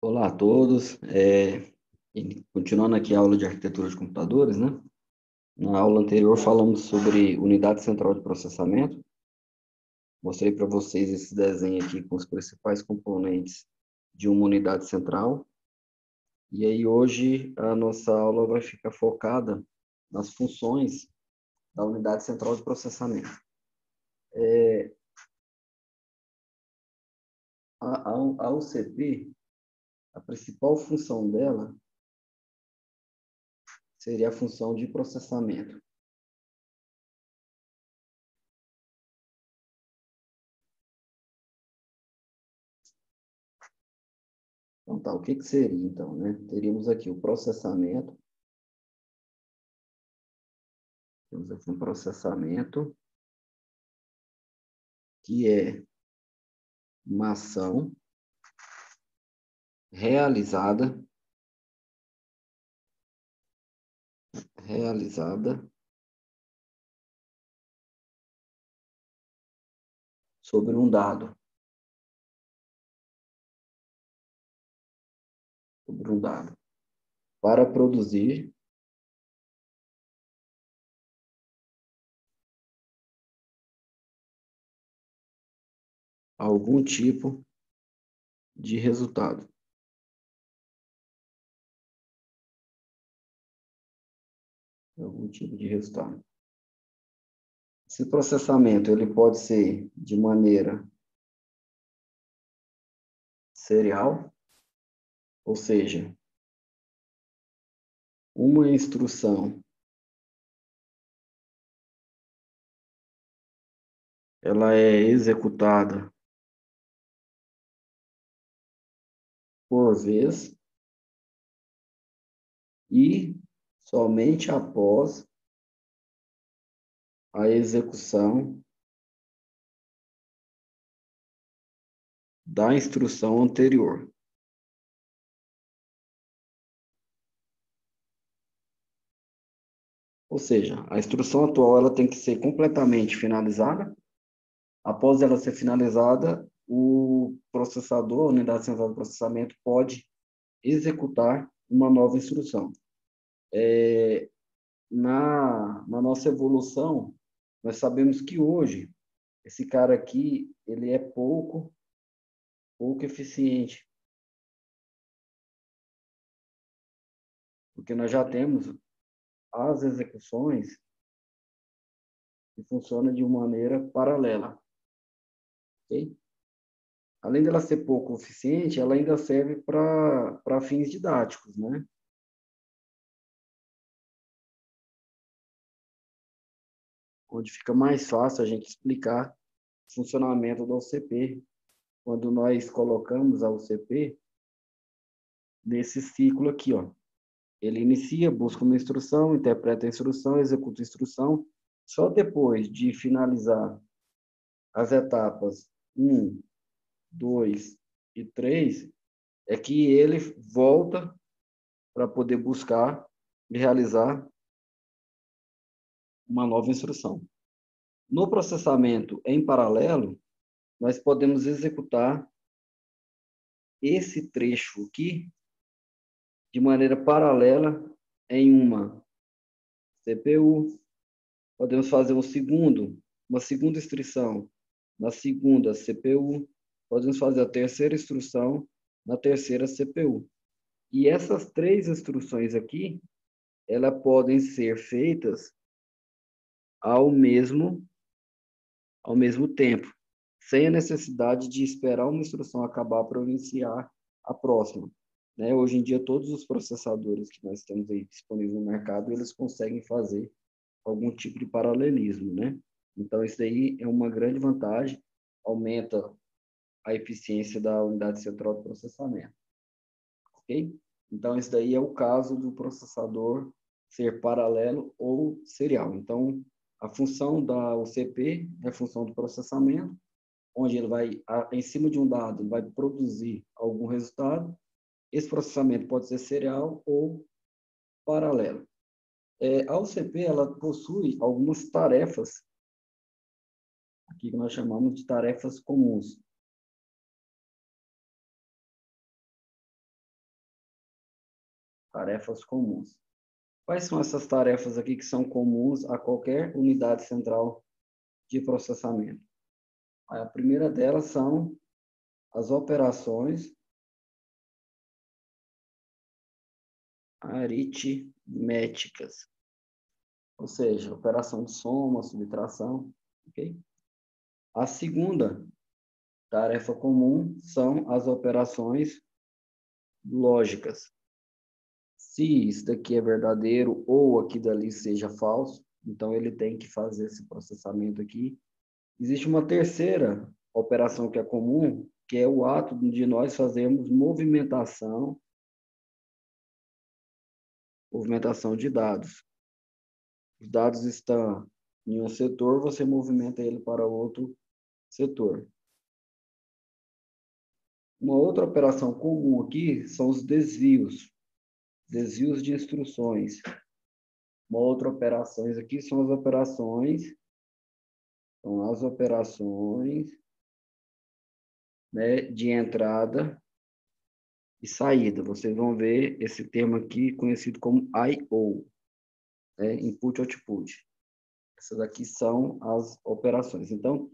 Olá a todos. Continuando aqui a aula de arquitetura de computadores, né? Na aula anterior falamos sobre unidade central de processamento. Mostrei para vocês esse desenho aqui com os principais componentes de uma unidade central. E aí hoje a nossa aula vai ficar focada nas funções da unidade central de processamento. A UCP, a principal função dela seria a função de processamento. Então, tá, o que que seria, então, né? Teríamos aqui o processamento, temos aqui um processamento, que é uma ação realizada, realizada sobre um dado, para produzir algum tipo de resultado. Algum tipo de resultado. Esse processamento, ele pode ser de maneira serial, ou seja, uma instrução, ela é executada por vez e somente após a execução da instrução anterior. Ou seja, a instrução atual ela tem que ser completamente finalizada. Após ela ser finalizada, o processador, a unidade central de processamento, pode executar uma nova instrução. Na nossa evolução, nós sabemos que hoje, esse cara aqui, ele é pouco eficiente, porque nós já temos as execuções que funcionam de maneira paralela, ok? Além dela ser pouco eficiente, ela ainda serve para fins didáticos, né? Onde fica mais fácil a gente explicar o funcionamento da UCP, quando nós colocamos a UCP nesse ciclo aqui, ó. Ele inicia, busca uma instrução, interpreta a instrução, executa a instrução. Só depois de finalizar as etapas 1, 2 e 3, é que ele volta para poder buscar e realizar uma nova instrução. No processamento em paralelo, nós podemos executar esse trecho aqui de maneira paralela em uma CPU. Podemos fazer uma segunda instrução na segunda CPU. Podemos fazer a terceira instrução na terceira CPU. E essas três instruções aqui, elas podem ser feitas ao mesmo tempo, sem a necessidade de esperar uma instrução acabar para eu iniciar a próxima. Né? Hoje em dia, todos os processadores que nós temos aí disponíveis no mercado, eles conseguem fazer algum tipo de paralelismo, né? Então, isso aí é uma grande vantagem, aumenta a eficiência da unidade central de processamento, ok? Então, isso daí é o caso do processador ser paralelo ou serial. Então, a função da UCP é a função do processamento, onde ele vai, em cima de um dado, ele vai produzir algum resultado. Esse processamento pode ser serial ou paralelo. A UCP, ela possui algumas tarefas, aqui que nós chamamos de tarefas comuns. Tarefas comuns. Quais são essas tarefas aqui que são comuns a qualquer unidade central de processamento? A primeira delas são as operações aritméticas, ou seja, operação de soma, subtração, ok? A segunda tarefa comum são as operações lógicas. Se isso daqui é verdadeiro ou aqui dali seja falso, então ele tem que fazer esse processamento aqui. Existe uma terceira operação que é comum, que é o ato de nós fazermos movimentação de dados. Os dados estão em um setor, você movimenta ele para outro setor. Uma outra operação comum aqui são os desvios de instruções. Uma outra operação aqui são as operações, né, de entrada e saída. Vocês vão ver esse termo aqui conhecido como I/O, né, Input Output. Essas aqui são as operações. Então,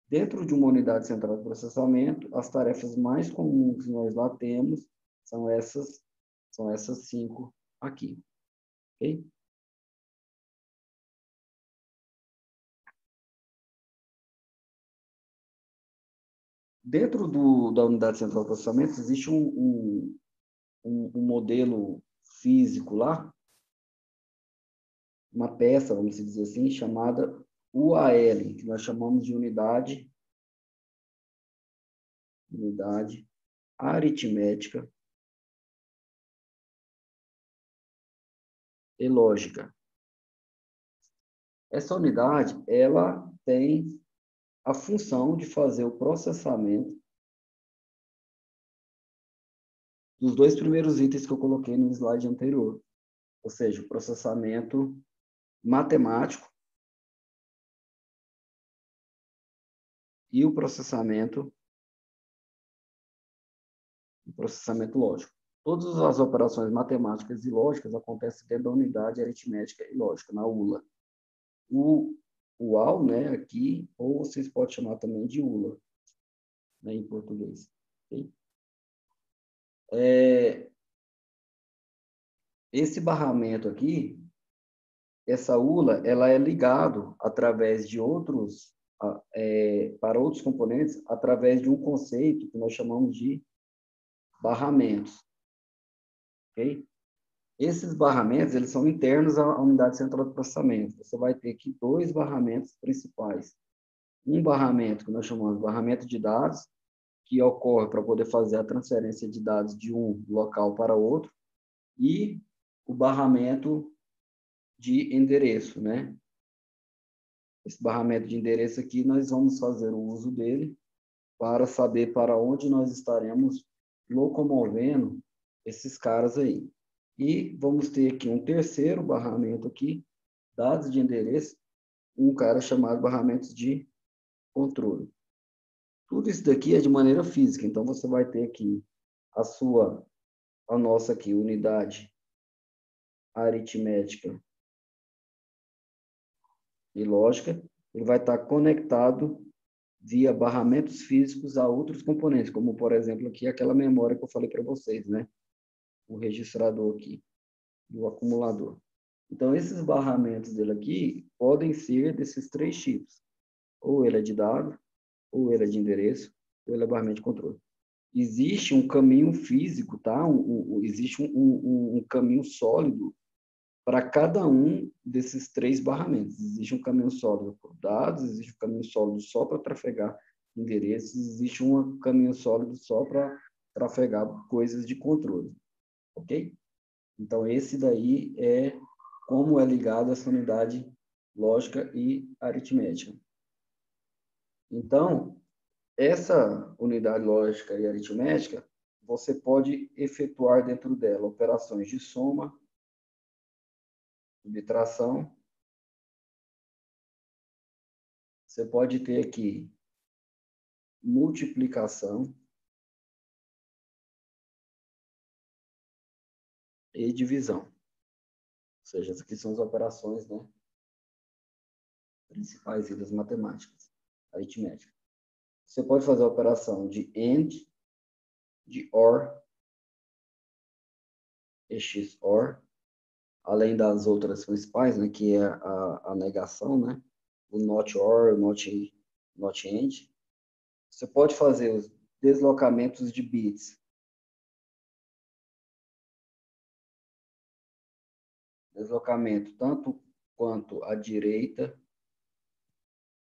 dentro de uma unidade central de processamento, as tarefas mais comuns que nós lá temos são essas 5 aqui. Ok? Dentro da unidade central de processamento, existe um modelo físico lá, uma peça, vamos dizer assim, chamada UAL, que nós chamamos de unidade aritmética e lógica. Essa unidade, ela tem a função de fazer o processamento dos dois primeiros itens que eu coloquei no slide anterior, ou seja, o processamento matemático e o processamento lógico. Todas as operações matemáticas e lógicas acontecem dentro da unidade aritmética e lógica, na ULA. O UAL, né, aqui, ou vocês podem chamar também de ULA, né, em português. Okay? Esse barramento aqui, essa ULA, ela é ligado através de outros, para outros componentes, através de um conceito que nós chamamos de barramentos. Ok? Esses barramentos, eles são internos à unidade central de processamento. Você vai ter aqui 2 barramentos principais. Um barramento que nós chamamos de barramento de dados, que ocorre para poder fazer a transferência de dados de um local para outro, e o barramento de endereço, né? Esse barramento de endereço aqui, nós vamos fazer o uso dele para saber para onde nós estaremos locomovendo esses caras aí. E vamos ter aqui um terceiro barramento aqui, dados de endereço, um cara chamado barramentos de controle. Tudo isso daqui é de maneira física, então você vai ter aqui a nossa aqui, unidade aritmética e lógica, ele vai estar conectado via barramentos físicos a outros componentes, como, por exemplo, aqui aquela memória que eu falei para vocês, né? O registrador aqui, do acumulador. Então, esses barramentos dele aqui podem ser desses 3 tipos. Ou ele é de dado, ou ele é de endereço, ou ele é barramento de controle. Existe um caminho físico, tá? Existe um caminho sólido para cada um desses 3 barramentos. Existe um caminho sólido por dados, existe um caminho sólido só para trafegar endereços, existe um caminho sólido só para trafegar coisas de controle, ok? Então, esse daí é como é ligado essa unidade lógica e aritmética. Então, essa unidade lógica e aritmética, você pode efetuar dentro dela operações de soma, subtração. Você pode ter aqui multiplicação e divisão. Ou seja, essas aqui são as operações, né, principais das matemáticas, aritmética. Você pode fazer a operação de AND, de OR, e XOR, além das outras principais, né, que é a negação, né, o not OR, o not AND. Você pode fazer os deslocamentos de bits. Deslocamento tanto quanto à direita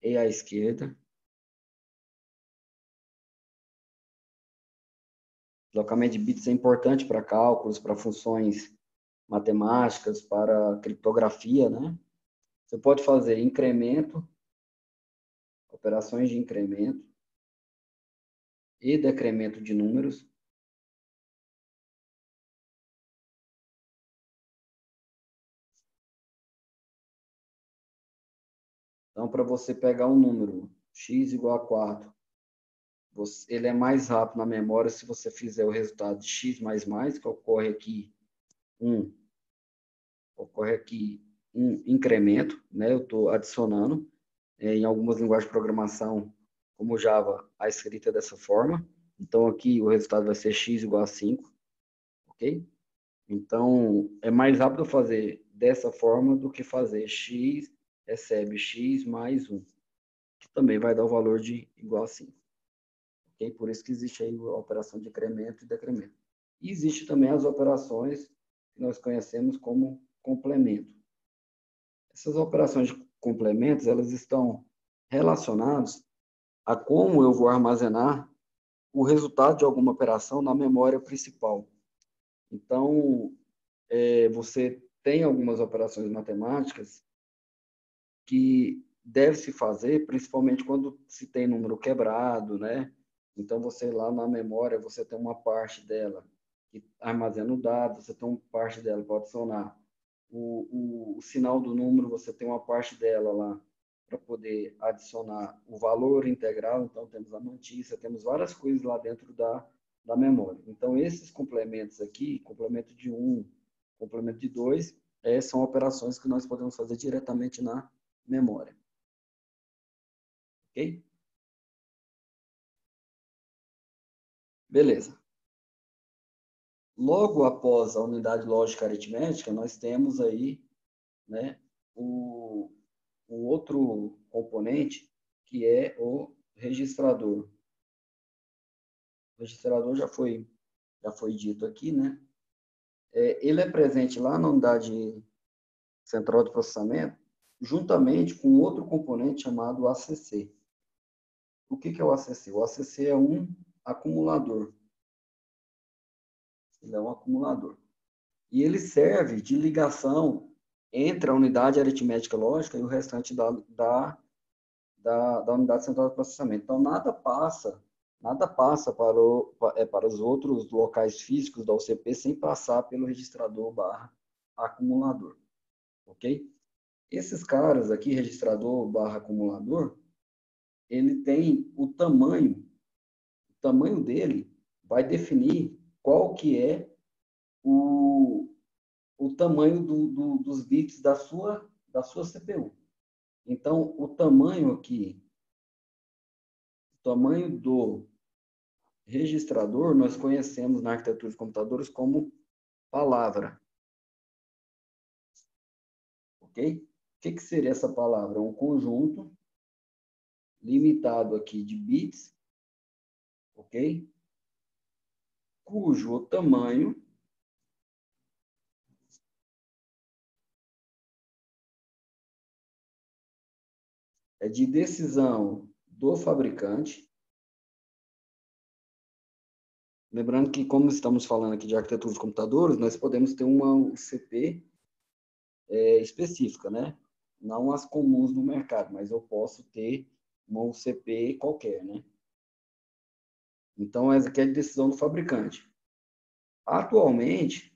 e à esquerda. Deslocamento de bits é importante para cálculos, para funções matemáticas, para criptografia, né? Você pode fazer incremento, operações de incremento e decremento de números. Então, para você pegar um número x igual a 4, ele é mais rápido na memória se você fizer o resultado de x mais mais, que ocorre aqui um incremento, né? Eu estou adicionando. Em algumas linguagens de programação, como Java, a escrita é dessa forma. Então, aqui o resultado vai ser x igual a 5, ok? Então, é mais rápido fazer dessa forma do que fazer x recebe x mais 1, que também vai dar o valor de igual a 5. Ok? Por isso que existe aí a operação de incremento e decremento. E existe também as operações que nós conhecemos como complemento. Essas operações de complementos, elas estão relacionadas a como eu vou armazenar o resultado de alguma operação na memória principal. Então, você tem algumas operações matemáticas que deve se fazer, principalmente quando se tem número quebrado, né? Então, você lá na memória, você tem uma parte dela que armazena o dado, você tem uma parte dela para adicionar o sinal do número, você tem uma parte dela lá para poder adicionar o valor integral, então temos a notícia, temos várias coisas lá dentro da memória. Então, esses complementos aqui, complemento de 1, complemento de 2, são operações que nós podemos fazer diretamente na memória. Ok? Beleza. Logo após a unidade lógica aritmética, nós temos aí, né, o outro componente, que é o registrador. O registrador já foi dito aqui, né? Ele é presente lá na unidade central de processamento, juntamente com outro componente chamado ACC. O que é o ACC? O ACC é um acumulador. Ele é um acumulador. E ele serve de ligação entre a unidade aritmética lógica e o restante da unidade central de processamento. Então, nada passa para os outros locais físicos da UCP sem passar pelo registrador barra acumulador. Ok? Esses caras aqui, registrador barra acumulador, ele tem o tamanho dele vai definir qual que é o tamanho dos bits da sua CPU. Então, o tamanho aqui, o tamanho do registrador, nós conhecemos na arquitetura de computadores como palavra. Ok? O que seria essa palavra? É um conjunto limitado aqui de bits, ok? Cujo tamanho é de decisão do fabricante. Lembrando que, como estamos falando aqui de arquitetura de computadores, nós podemos ter uma UCP específica, né? Não as comuns no mercado, mas eu posso ter uma UCP qualquer, né? Então, essa aqui é a decisão do fabricante. Atualmente,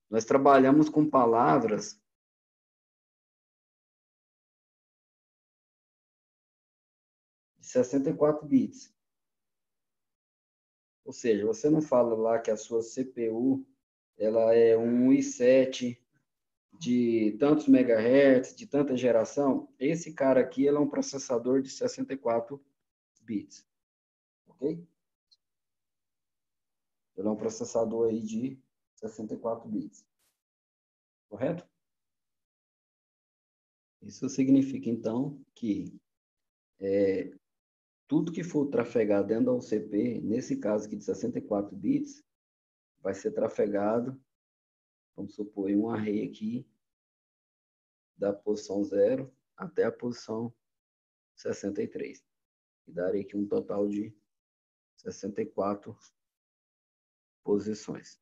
nós trabalhamos com palavras de 64 bits. Ou seja, você não fala lá que a sua CPU ela é um i7 de tantos megahertz, de tanta geração. Esse cara aqui ele é um processador de 64 bits, ok? Ele é um processador aí de 64 bits, correto? Isso significa, então, que tudo que for trafegar dentro da UCP, nesse caso aqui de 64 bits, vai ser trafegado, vamos supor, em um array aqui, da posição 0 até a posição 63. E daria aqui um total de 64 posições.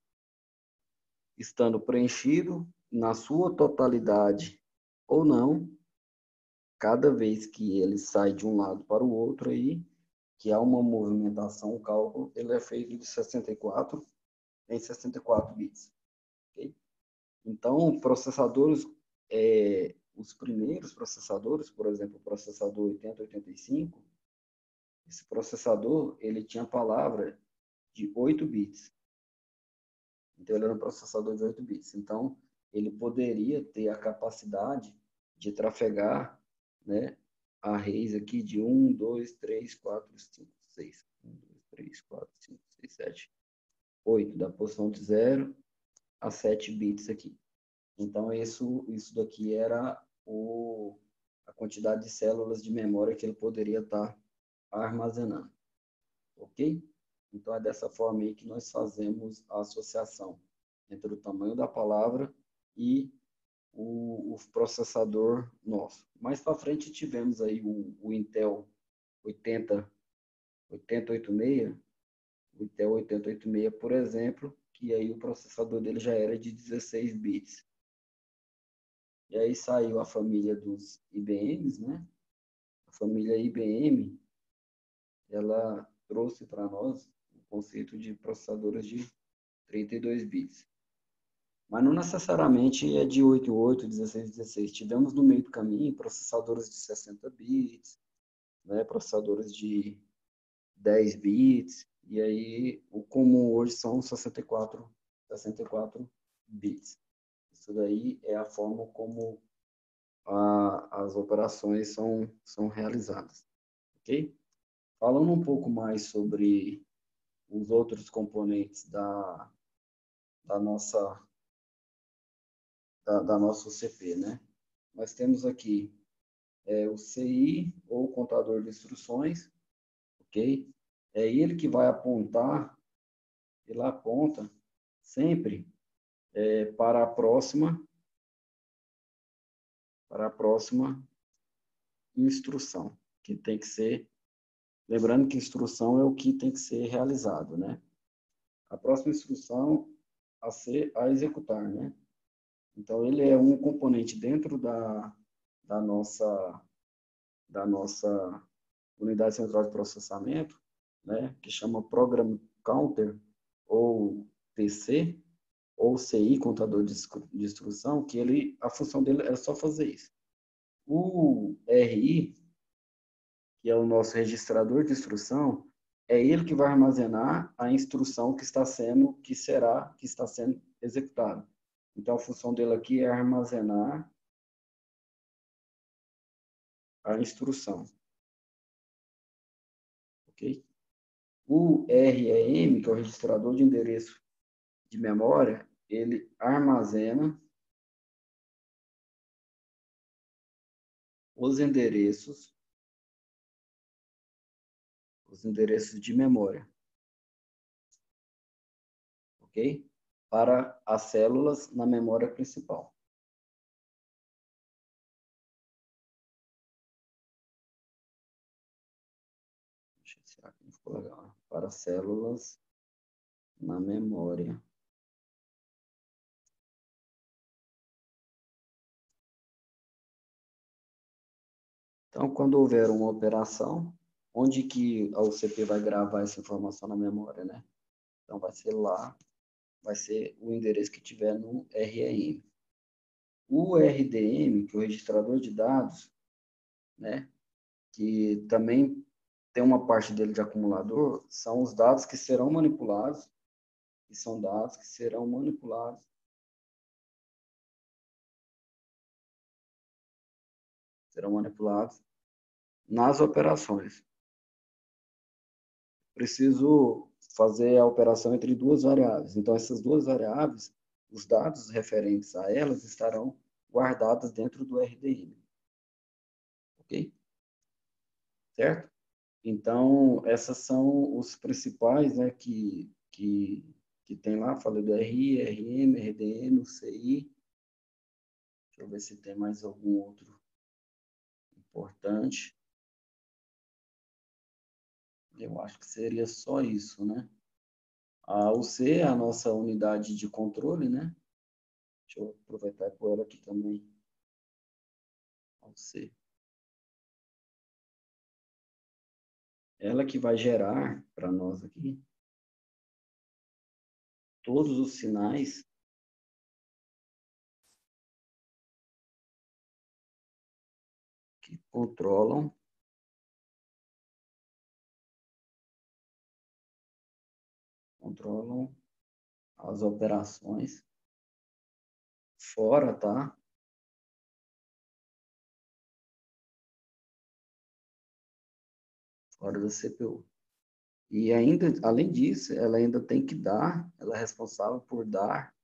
Estando preenchido na sua totalidade ou não, cada vez que ele sai de um lado para o outro aí, que há uma movimentação, o cálculo, ele é feito de 64 em 64 bits. Okay? Então, processadores, os primeiros processadores, por exemplo, o processador 8085, esse processador, ele tinha palavra de 8 bits. Então, ele era um processador de 8 bits. Então, ele poderia ter a capacidade de trafegar, né, arrays aqui de 1, 2, 3, 4, 5, 6. 1, 2, 3, 4, 5, 6, 7, 8, da posição de 0 a 7 bits aqui. Então, isso daqui era a quantidade de células de memória que ele poderia estar armazenando. Ok? Então, é dessa forma aí que nós fazemos a associação entre o tamanho da palavra e o processador nosso. Mais para frente tivemos aí o Intel 8086, o Intel 8086, por exemplo, que aí o processador dele já era de 16 bits. E aí saiu a família dos IBMs, né? A família IBM, ela trouxe para nós o conceito de processadores de 32 bits. Mas não necessariamente é de 8, 16, 16. Tivemos no meio do caminho processadores de 60 bits, né? Processadores de 10 bits, e aí o comum hoje são 64 bits. Isso daí é a forma como as operações são realizadas, ok? Falando um pouco mais sobre os outros componentes da nossa da nossa UCP, né? Nós temos aqui o CI, ou contador de instruções, ok? É ele que vai apontar, ele aponta sempre para a próxima instrução, que tem que ser, lembrando que instrução é o que tem que ser realizado, né? A próxima instrução a executar, né? Então, ele é um componente dentro da nossa unidade central de processamento, né, que chama Program Counter, ou PC, ou CI, contador de instrução, que a função dele é só fazer isso. O RI, que é o nosso registrador de instrução, é ele que vai armazenar a instrução que está sendo executada. Então, a função dele aqui é armazenar a instrução. Ok? O REM, que é o registrador de endereço de memória, ele armazena os endereços de memória, ok? Para as células na memória principal. Deixa eu ver aqui, ficou legal. Para células na memória. Então, quando houver uma operação, onde que a UCP vai gravar essa informação na memória, né? Então, vai ser lá, vai ser o endereço que tiver no REM. O RDM, que é o registrador de dados, né? Que também tem uma parte dele de acumulador, são os dados que serão manipulados, e são dados que serão manipulados nas operações. Preciso fazer a operação entre duas variáveis. Então, essas duas variáveis, os dados referentes a elas estarão guardados dentro do RDM. Ok? Certo? Então, essas são os principais, né, que tem lá. Falei do RI, RM, RDM, CI. Deixa eu ver se tem mais algum outro importante. Eu acho que seria só isso, né? A UC é a nossa unidade de controle, né? Deixa eu aproveitar e pôr ela aqui também. A UC. Ela que vai gerar para nós aqui todos os sinais que controlam as operações fora, tá? Fora da CPU. E ainda, além disso, ela ainda tem que dar, ela é responsável por dar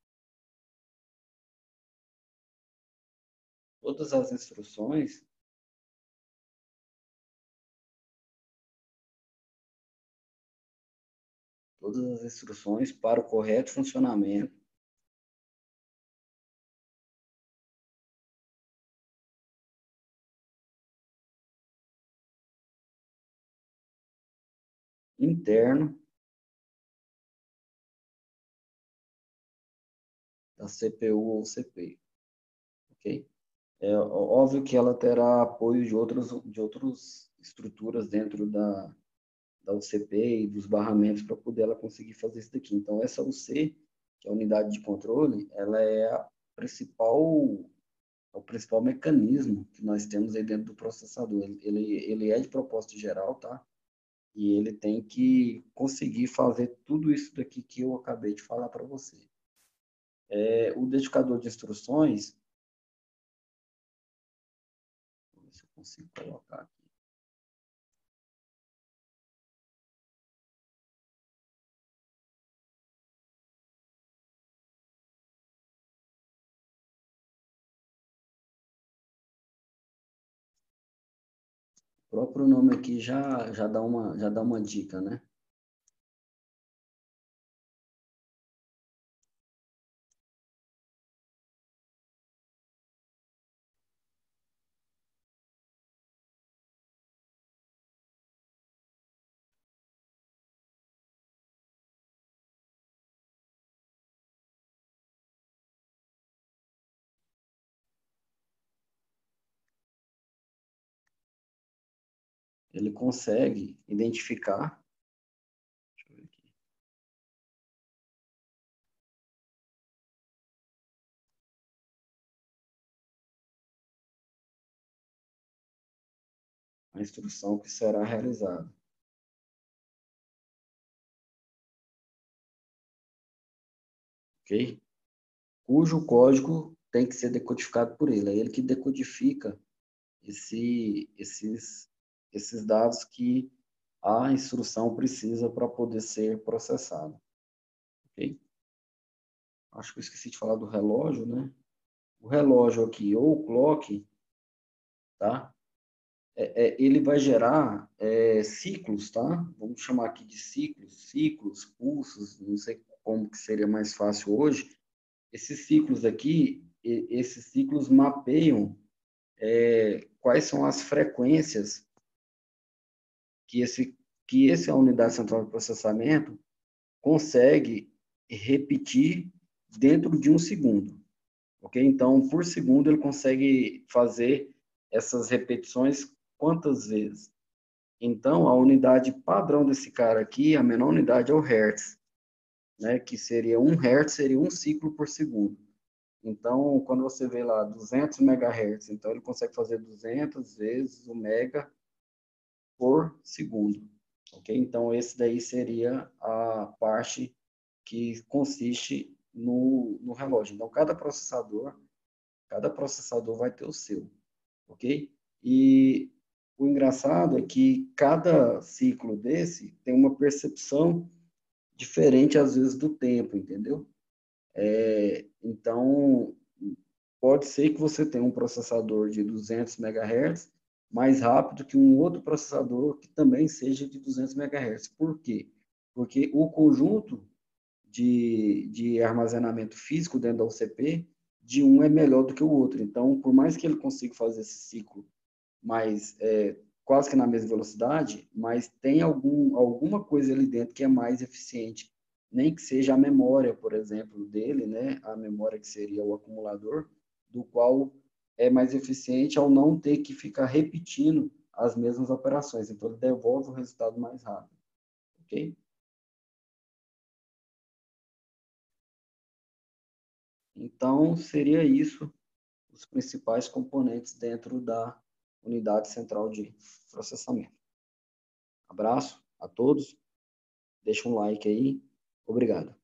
todas as instruções para o correto funcionamento interno da CPU ou CPU, ok? É óbvio que ela terá apoio de outras estruturas dentro da UCP e dos barramentos para poder ela conseguir fazer isso daqui. Então, essa UC, que é a unidade de controle, ela é o principal mecanismo que nós temos aí dentro do processador. Ele é de propósito geral, tá? E ele tem que conseguir fazer tudo isso daqui que eu acabei de falar para você. O dedicador de instruções, vou ver se eu consigo colocar aqui. O próprio nome aqui já dá uma dica, né? Ele consegue identificar, deixa eu ver aqui, a instrução que será realizada, ok? Cujo código tem que ser decodificado por ele. É ele que decodifica esses dados que a instrução precisa para poder ser processada, ok? Acho que eu esqueci de falar do relógio, né? O relógio aqui, ou o clock, tá? Ele vai gerar ciclos, tá? Vamos chamar aqui de ciclos, pulsos, não sei como que seria mais fácil hoje. Esses ciclos aqui, esses ciclos mapeiam quais são as frequências que essa unidade central de processamento consegue repetir dentro de um segundo, ok? Então, por segundo, ele consegue fazer essas repetições quantas vezes? Então, a unidade padrão desse cara aqui, a menor unidade é o Hertz, né? Que seria 1 Hertz, seria um ciclo por segundo. Então, quando você vê lá 200 MHz, então ele consegue fazer 200 vezes o mega por segundo, ok? Então, esse daí seria a parte que consiste no relógio. Então, cada processador vai ter o seu, ok? E o engraçado é que cada ciclo desse tem uma percepção diferente, às vezes, do tempo, entendeu? Então, pode ser que você tenha um processador de 200 MHz mais rápido que um outro processador que também seja de 200 MHz. Por quê? Porque o conjunto de armazenamento físico dentro da UCP de um é melhor do que o outro. Então, por mais que ele consiga fazer esse ciclo mais quase que na mesma velocidade, mas tem alguma coisa ali dentro que é mais eficiente, nem que seja a memória, por exemplo, dele, né? A memória que seria o acumulador, do qual é mais eficiente ao não ter que ficar repetindo as mesmas operações. Então, ele devolve o resultado mais rápido, ok? Então, seria isso os principais componentes dentro da unidade central de processamento. Abraço a todos, deixa um like aí, obrigado.